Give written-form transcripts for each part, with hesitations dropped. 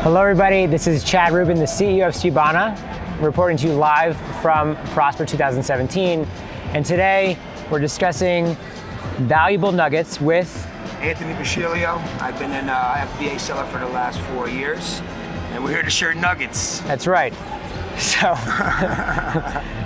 Hello everybody, this is Chad Rubin, the CEO of Skubana, reporting to you live from Prosper 2017. And today we're discussing valuable nuggets with Anthony Busciglio. I've been an FBA seller for the last 4 years, and we're here to share nuggets. That's right. So,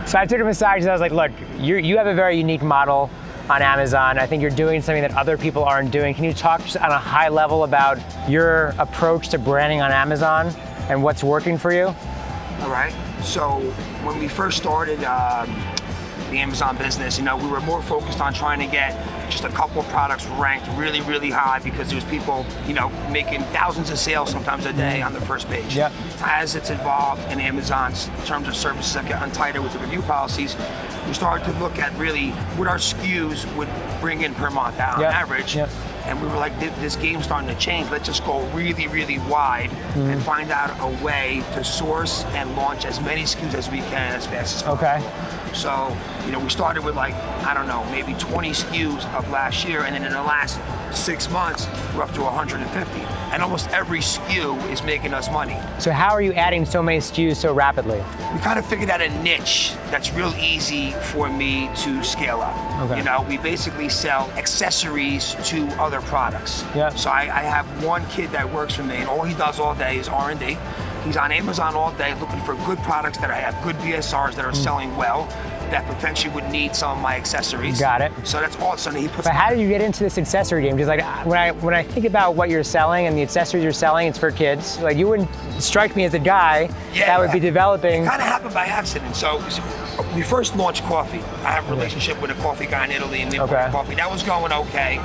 so I took him aside because I was like, look, you have a very unique model on Amazon. I think you're doing something that other people aren't doing. Can you talk just on a high level about your approach to branding on Amazon and what's working for you? All right. So when we first started the Amazon business, we were more focused on trying to get just a couple of products ranked really, really high because there was people, making thousands of sales sometimes a day on the first page. Yep. As it's evolved in Amazon's terms of services have gotten tighter with the review policies, we started to look at really what our SKUs would bring in per month on average. Yep. And we were like, this game's starting to change. Let's just go really, really wide and find out a way to source and launch as many SKUs as we can as fast as possible. Okay. So, we started with maybe 20 SKUs of last year, and then in the last 6 months, we're up to 150. And almost every SKU is making us money. So how are you adding so many SKUs so rapidly? We kind of figured out a niche that's real easy for me to scale up. Okay. We basically sell accessories to other products. Yep. So I have one kid that works for me, and all he does all day is R&D. He's on Amazon all day looking for good products that have good BSRs that are selling well, that potentially would need some of my accessories. Got it. So that's awesome. He puts. But how did you get into this accessory game? Because when I think about what you're selling and the accessories you're selling, it's for kids. Like, you wouldn't strike me as a guy that would be developing. It kind of happened by accident. So we first launched coffee. I have a relationship with a coffee guy in Italy, and we bought coffee. That was going okay.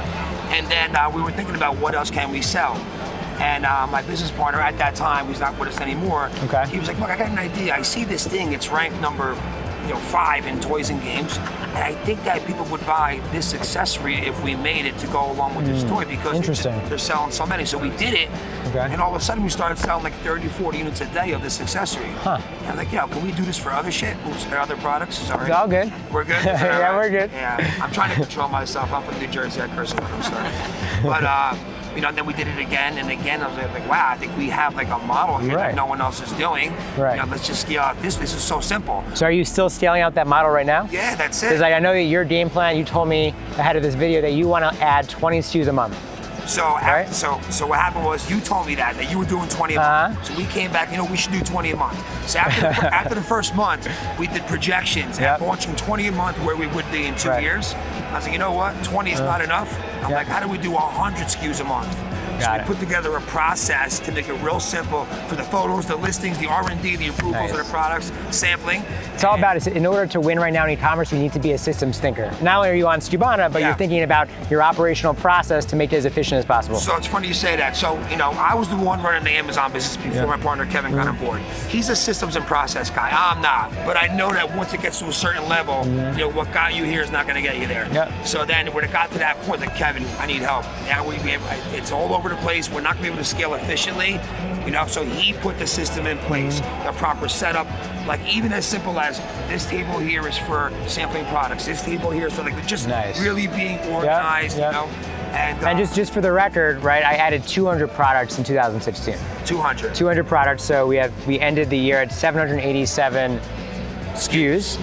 And then we were thinking about what else can we sell. And my business partner at that time, who's not with us anymore, he was like, look, I got an idea. I see this thing. It's ranked number 5 in toys and games. And I think that people would buy this accessory if we made it to go along with this toy because they're selling so many. So we did it, and all of a sudden we started selling like 30, 40 units a day of this accessory. Huh. And I'm like, can we do this for other shit? Or other products? Sorry. It's all good. We're good? Yeah, we're good. Yeah, I'm trying to control myself. I'm from New Jersey, I curse a lot, I'm sorry. But, then we did it again and again. I was like, wow, I think we have like a model here that no one else is doing. Right. Let's just scale out this. This is so simple. So are you still scaling out that model right now? Yeah, that's it. Because I know that your game plan, you told me ahead of this video that you want to add 20 SKUs a month. So so what happened was you told me that you were doing 20 a month. So we came back, we should do 20 a month. So after the first month, we did projections at launching 20 a month where we would be in 2 years. I was like, you know what, 20 is not enough. I'm like, how do we do 100 SKUs a month? So we put together a process to make it real simple for the photos, the listings, the R&D, the approvals of the products, sampling. It's all about, in order to win right now in e-commerce, you need to be a systems thinker. Not only are you on Skubana, but you're thinking about your operational process to make it as efficient as possible. So it's funny you say that. So, I was the one running the Amazon business before my partner Kevin got on board. He's a systems and process guy. I'm not. But I know that once it gets to a certain level, what got you here is not going to get you there. So then when it got to that point, like, Kevin, I need help. Now it's all over the place. We're not going to be able to scale efficiently. So he put the system in place, the proper setup, like even as simple as this table here is for sampling products. This table here is for really being organized, And just for the record, right, I added 200 products in 2016. 200 products, so we ended the year at 787 SKUs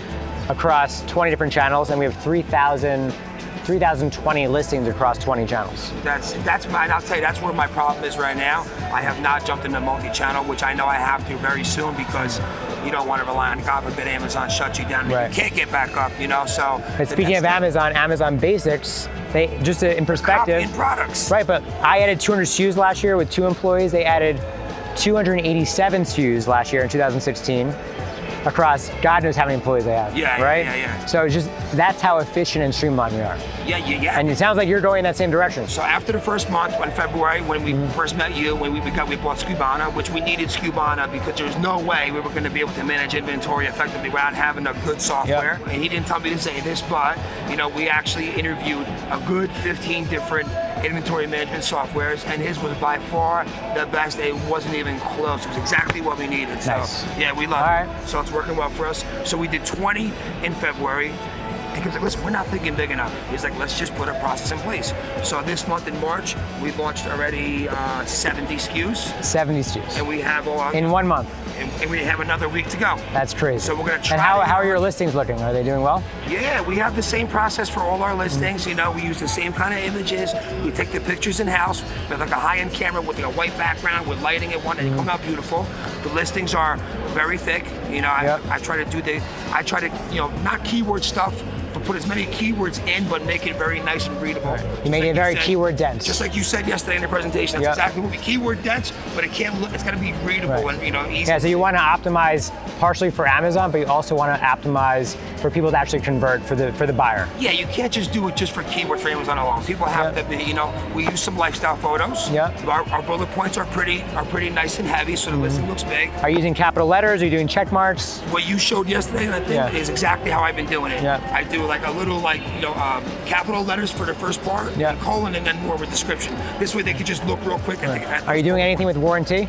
across 20 different channels, and we have 3,020 listings across 20 channels. That's mine. I'll tell you, that's where my problem is right now. I have not jumped into multi-channel, which I know I have to very soon because you don't want to rely on, God forbid, Amazon shuts you down. You can't get back up, so. But speaking of Amazon Basics, they just in perspective. In products. Right, but I added 200 SKUs last year with 2 employees. They added 287 SKUs last year in 2016. Across God knows how many employees they have. Yeah. So it's just, that's how efficient and streamlined we are. Yeah. And it sounds like you're going in that same direction. So after the first month, in February, when we first met you, when we bought Skubana, which we needed Skubana because there was no way we were going to be able to manage inventory effectively without having a good software. And he didn't tell me to say this, but we actually interviewed a good 15 different inventory management softwares, and his was by far the best. It wasn't even close. It was exactly what we needed. So we love it. So it's working well for us. So we did 20 in February. And he was like, listen, we're not thinking big enough. He's like, let's just put a process in place. So this month in March, we launched already 70 SKUs. 70 SKUs. And we have all in 1 month. And we have another week to go. That's crazy. So we're gonna try. And how are your listings looking? Are they doing well? Yeah, we have the same process for all our listings. You know, we use the same kind of images. We take the pictures in house with like a high-end camera with like a white background with lighting and one, and they come out beautiful. The listings are very thick. You know, I try to you know, not keyword stuff, but put as many keywords in, but make it very nice and readable. Right. You make it very keyword dense. Just like you said yesterday in the presentation, that's exactly what we keyword dense, but it can't look. It's got to be readable and, you know, easy. Yeah, so you want to optimize partially for Amazon, but you also want to optimize for people to actually convert for the buyer. Yeah, you can't just do it just for keywords for Amazon alone. People have to be, you know, we use some lifestyle photos. Yeah. Our bullet points are pretty nice and heavy, so the listing looks big. Are you using capital letters? Are you doing check marks? What you showed yesterday, I think, is exactly how I've been doing it. Yeah. I do like a little, like, you know, capital letters for the first part, and colon, and then more of a description. This way they could just look real quick. Are you doing anything with warranty?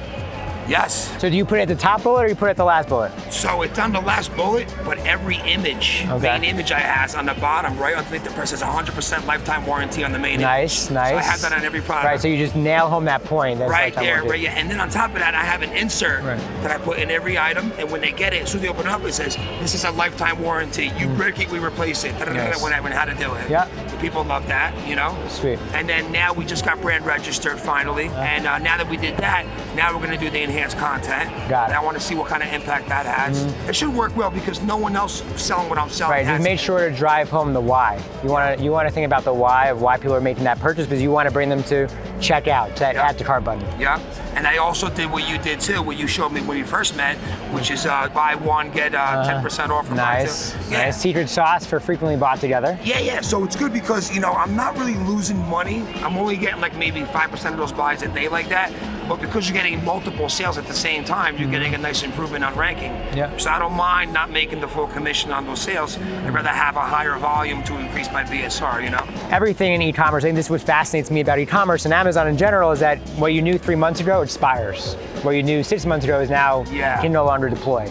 Yes. So do you put it at the top bullet or you put it at the last bullet? So it's on the last bullet, but every image, main image I has on the bottom, right underneath the press, is 100% lifetime warranty on the main image. Nice. So I have that on every product. Right, so you just nail home that point. That's right there, right, yeah. And then on top of that, I have an insert that I put in every item, and when they get it, as soon as they open it up, it says, this is a lifetime warranty. You break it, we replace it. When how to do it. Yeah. People love that, you know? Sweet. And then now we just got brand registered finally, and now that we did that, now we're gonna do the enhanced content. Got it. And I want to see what kind of impact that has. It should work well because no one else selling what I'm selling. Right, just make sure to drive home the why. You want to think about the why of why people are making that purchase, because you want to bring them to check out, to add to cart button. Yeah, and I also did what you did too, what you showed me when we first met, which is buy one, get 10% off from nice. Nice, secret sauce for frequently bought together. Yeah, so it's good because, you know, I'm not really losing money. I'm only getting like maybe 5% of those buys a day like that, but because you're getting multiple sales at the same time, you're getting a nice improvement on ranking. Yeah. So I don't mind not making the full commission on those sales. I'd rather have a higher volume to increase my BSR, you know? Everything in e-commerce, I think this is what fascinates me about e-commerce and Amazon in general, is that what you knew 3 months ago expires. What you knew 6 months ago is now can no longer deploy.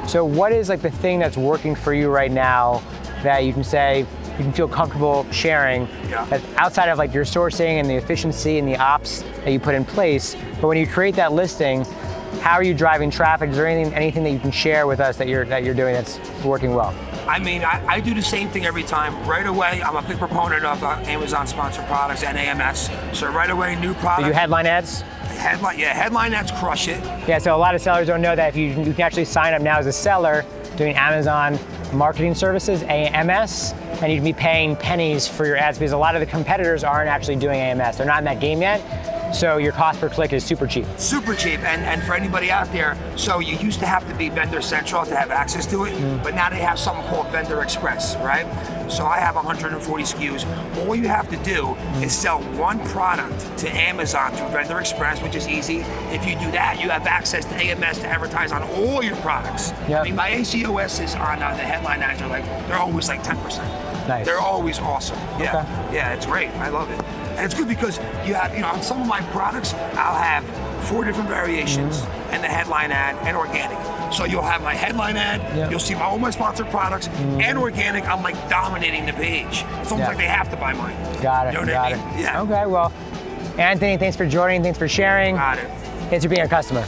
So what is like the thing that's working for you right now that you can say, you can feel comfortable sharing, that outside of like your sourcing and the efficiency and the ops that you put in place, but when you create that listing, how are you driving traffic? Is there anything that you can share with us that you're doing that's working well? I mean, I do the same thing every time. Right away, I'm a big proponent of Amazon sponsored products and AMS. So right away, new products. Do you headline ads? Headline ads crush it. Yeah, so a lot of sellers don't know that if you can actually sign up now as a seller doing Amazon marketing services, AMS, and you'd be paying pennies for your ads because a lot of the competitors aren't actually doing AMS. They're not in that game yet. So your cost per click is super cheap. Super cheap, and for anybody out there, so you used to have to be Vendor Central to have access to it, but now they have something called Vendor Express, right? So I have 140 SKUs. All you have to do is sell one product to Amazon through Vendor Express, which is easy. If you do that, you have access to AMS to advertise on all your products. Yep. I mean, my ACOS is on the headline ads are like, they're always like 10%. Nice. They're always awesome. Yeah, it's great. I love it. And it's good because you have, you know, on some of my products, I'll have 4 different variations and the headline ad and organic. So you'll have my headline ad, you'll see all my sponsored products, and organic, I'm like dominating the page. It's almost like they have to buy mine. Got it, you know what I mean? Yeah. Okay, well, Anthony, thanks for joining, thanks for sharing. Got it. Thanks for being a customer.